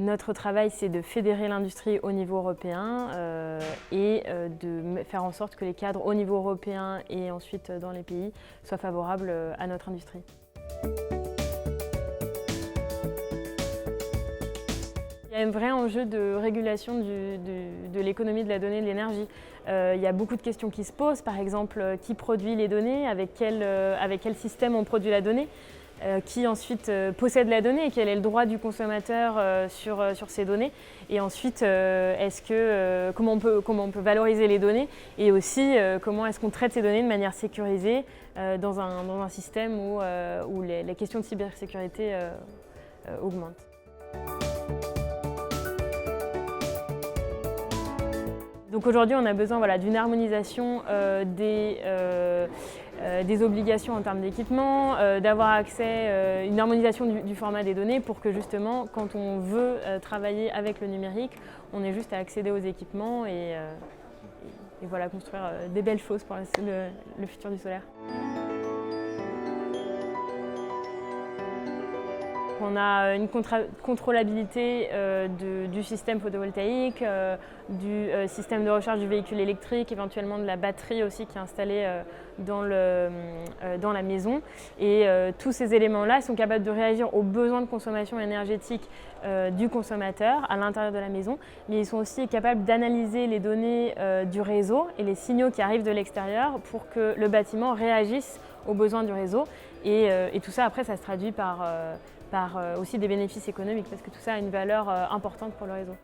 Notre travail, c'est de fédérer l'industrie au niveau européen et de faire en sorte que les cadres au niveau européen et ensuite dans les pays soient favorables à notre industrie. Il y a un vrai enjeu de régulation de l'économie de la donnée et de l'énergie. Il y a beaucoup de questions qui se posent, par exemple, qui produit les données, avec quel système on produit la donnée, qui ensuite possède la donnée et quel est le droit du consommateur sur ces données. Et ensuite, comment on peut valoriser les données et aussi comment est-ce qu'on traite ces données de manière sécurisée dans un système où les questions de cybersécurité augmentent. Donc aujourd'hui, on a besoin d'une harmonisation des obligations en termes d'équipement, d'avoir accès, une harmonisation du format des données pour que justement, quand on veut travailler avec le numérique, on ait juste à accéder aux équipements et voilà, construire des belles choses pour le futur du solaire. On a une contrôlabilité du système photovoltaïque, du système de recharge du véhicule électrique, éventuellement de la batterie aussi qui est installée dans la maison. Et tous ces éléments-là sont capables de réagir aux besoins de consommation énergétique du consommateur à l'intérieur de la maison, mais ils sont aussi capables d'analyser les données du réseau et les signaux qui arrivent de l'extérieur pour que le bâtiment réagisse aux besoins du réseau. Et tout ça, après, ça se traduit par aussi des bénéfices économiques, parce que tout ça a une valeur importante pour le réseau.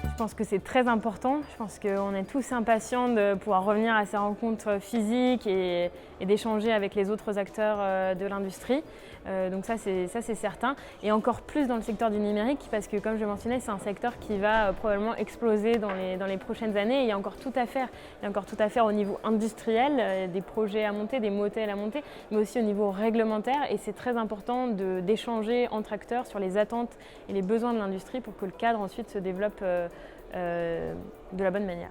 Je pense que c'est très important. Je pense qu'on est tous impatients de pouvoir revenir à ces rencontres physiques et d'échanger avec les autres acteurs de l'industrie. Donc ça c'est certain. Et encore plus dans le secteur du numérique, parce que comme je mentionnais, c'est un secteur qui va probablement exploser dans les prochaines années. Il y a encore tout à faire. Il y a encore tout à faire au niveau industriel, des projets à monter, des modèles à monter, mais aussi au niveau réglementaire. Et c'est très important d'échanger entre acteurs sur les attentes et les besoins de l'industrie pour que le cadre ensuite se développe de la bonne manière.